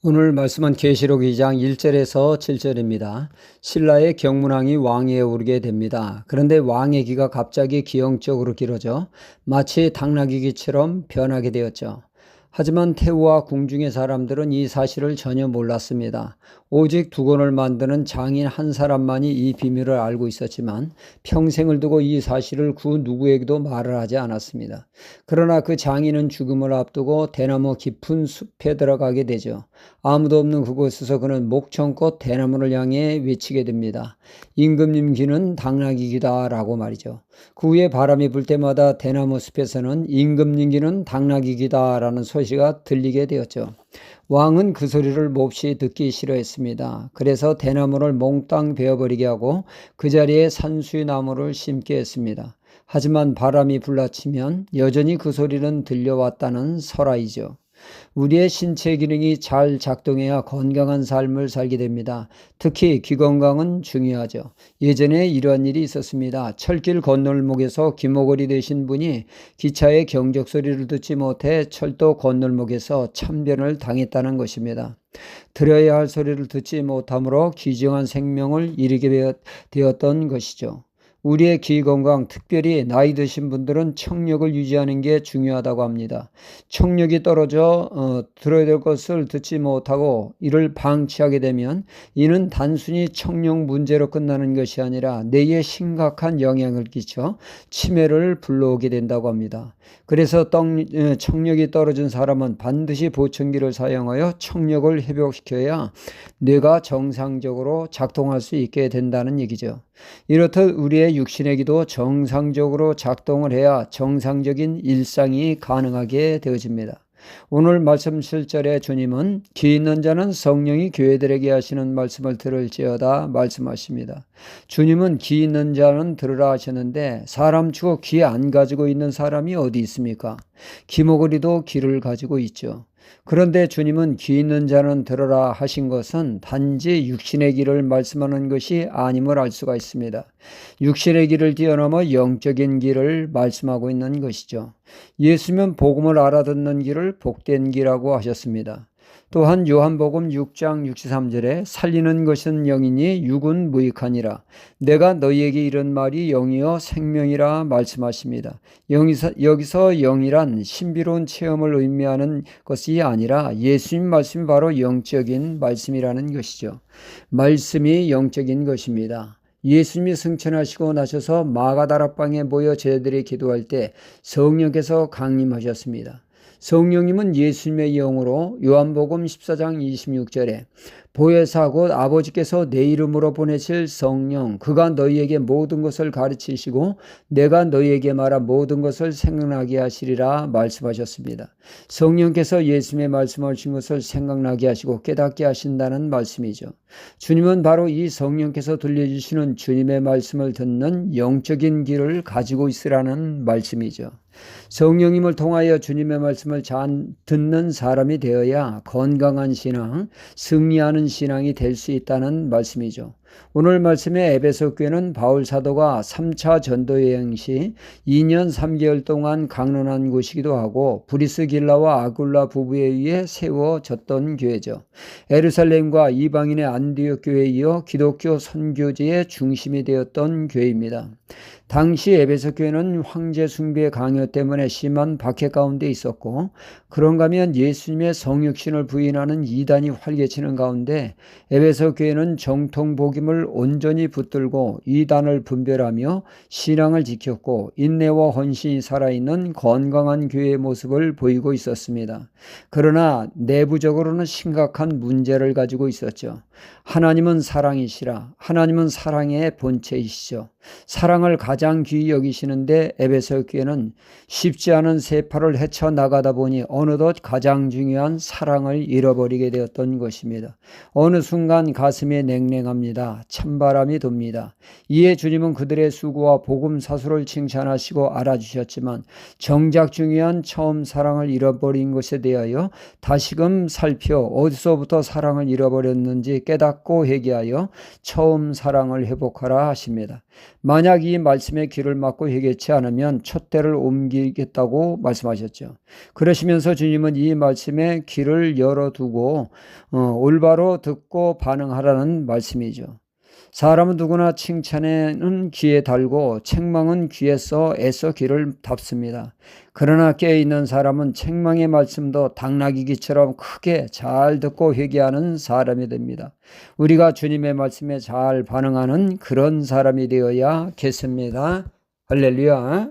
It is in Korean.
오늘 말씀은 계시록 2장 1절에서 7절입니다. 신라의 경문왕이 왕위에 오르게 됩니다. 그런데 왕의 기가 갑자기 기형적으로 길어져 마치 당나귀 기처럼 변하게 되었죠. 하지만 태우와 궁중의 사람들은 이 사실을 전혀 몰랐습니다. 오직 두건을 만드는 장인 한 사람만이 이 비밀을 알고 있었지만 평생을 두고 이 사실을 그 누구에게도 말을 하지 않았습니다. 그러나 그 장인은 죽음을 앞두고 대나무 깊은 숲에 들어가게 되죠. 아무도 없는 그곳에서 그는 목청껏 대나무를 향해 외치게 됩니다. 임금님 귀는 당나귀 귀다라고 말이죠. 그 후에 바람이 불 때마다 대나무 숲에서는 임금님 귀는 당나귀 귀다라는 소리가 들리게 되었죠. 왕은 그 소리를 몹시 듣기 싫어했습니다. 그래서 대나무를 몽땅 베어버리게 하고 그 자리에 산수유나무를 심게 했습니다. 하지만 바람이 불라치면 여전히 그 소리는 들려왔다는 설화이죠. 우리의 신체 기능이 잘 작동해야 건강한 삶을 살게 됩니다. 특히 귀 건강은 중요하죠. 예전에 이러한 일이 있었습니다. 철길 건널목에서 귀머거리 되신 분이 기차의 경적 소리를 듣지 못해 철도 건널목에서 참변을 당했다는 것입니다. 들어야 할 소리를 듣지 못함으로 귀중한 생명을 잃게 되었던 것이죠. 우리의 귀 건강, 특별히 나이 드신 분들은 청력을 유지하는 게 중요하다고 합니다. 청력이 떨어져 들어야 될 것을 듣지 못하고 이를 방치하게 되면 이는 단순히 청력 문제로 끝나는 것이 아니라 뇌에 심각한 영향을 끼쳐 치매를 불러오게 된다고 합니다. 그래서 청력이 떨어진 사람은 반드시 보청기를 사용하여 청력을 회복시켜야 뇌가 정상적으로 작동할 수 있게 된다는 얘기죠. 이렇듯 우리의 육신의 기도 정상적으로 작동을 해야 정상적인 일상이 가능하게 되어집니다. 오늘 말씀 7절에 주님은 귀 있는 자는 성령이 교회들에게 하시는 말씀을 들을지어다 말씀하십니다. 주님은 귀 있는 자는 들으라 하셨는데 사람 치고 귀 안 가지고 있는 사람이 어디 있습니까? 귀머거리도 귀를 가지고 있죠. 그런데 주님은 귀 있는 자는 들으라 하신 것은 단지 육신의 귀를 말씀하는 것이 아님을 알 수가 있습니다. 육신의 귀를 뛰어넘어 영적인 귀를 말씀하고 있는 것이죠. 예수님은 복음을 알아듣는 귀를 복된 귀라고 하셨습니다. 또한 요한복음 6장 63절에 살리는 것은 영이니 육은 무익하니라. 내가 너희에게 이런 말이 영이요 생명이라 말씀하십니다. 여기서 영이란 신비로운 체험을 의미하는 것이 아니라 예수님 말씀이 바로 영적인 말씀이라는 것이죠. 말씀이 영적인 것입니다. 예수님이 승천하시고 나셔서 마가다락방에 모여 제자들이 기도할 때 성령께서 강림하셨습니다. 성령님은 예수님의 영으로 요한복음 14장 26절에 보혜사 곧 아버지께서 내 이름으로 보내실 성령 그가 너희에게 모든 것을 가르치시고 내가 너희에게 말한 모든 것을 생각나게 하시리라 말씀하셨습니다. 성령께서 예수님의 말씀하신 것을 생각나게 하시고 깨닫게 하신다는 말씀이죠. 주님은 바로 이 성령께서 들려주시는 주님의 말씀을 듣는 영적인 귀를 가지고 있으라는 말씀이죠. 성령님을 통하여 주님의 말씀을 잘 듣는 사람이 되어야 건강한 신앙, 승리하는 신앙이 될 수 있다는 말씀이죠. 오늘 말씀의 에베소 교회는 바울 사도가 3차 전도 여행 시 2년 3개월 동안 강론한 곳이기도 하고 브리스길라와 아굴라 부부에 의해 세워졌던 교회죠. 예루살렘과 이방인의 안디옥 교회에 이어 기독교 선교지의 중심이 되었던 교회입니다. 당시 에베소 교회는 황제 숭배 강요 때문에 심한 박해 가운데 있었고 그런가 하면 예수님의 성육신을 부인하는 이단이 활개치는 가운데 에베소 교회는 정통 복음을 온전히 붙들고 이단을 분별하며 신앙을 지켰고 인내와 헌신이 살아있는 건강한 교회의 모습을 보이고 있었습니다. 그러나 내부적으로는 심각한 문제를 가지고 있었죠. 하나님은 사랑이시라. 하나님은 사랑의 본체이시죠. 사랑을 가장 귀히 여기시는데 에베소 교회는 쉽지 않은 세파를 헤쳐나가다 보니 어느덧 가장 중요한 사랑을 잃어버리게 되었던 것입니다. 어느 순간 가슴이 냉랭합니다. 듭니다. 찬바람이 돕니다. 이에 주님은 그들의 수고와 복음 사수를 칭찬하시고 알아주셨지만 정작 중요한 처음 사랑을 잃어버린 것에 대하여 다시금 살펴 어디서부터 사랑을 잃어버렸는지 깨닫고 회개하여 처음 사랑을 회복하라 하십니다. 만약 이 말씀에 귀를 막고 회개치 않으면 촛대를 옮기겠다고 말씀하셨죠. 그러시면서 주님은 이 말씀에 귀를 열어두고 올바로 듣고 반응하라는 말씀이죠. 사람은 누구나 칭찬에는 귀에 달고 책망은 귀에 써 애써 귀를 닫습니다. 그러나 깨어있는 사람은 책망의 말씀도 당나귀기처럼 크게 잘 듣고 회개하는 사람이 됩니다. 우리가 주님의 말씀에 잘 반응하는 그런 사람이 되어야겠습니다. 할렐루야.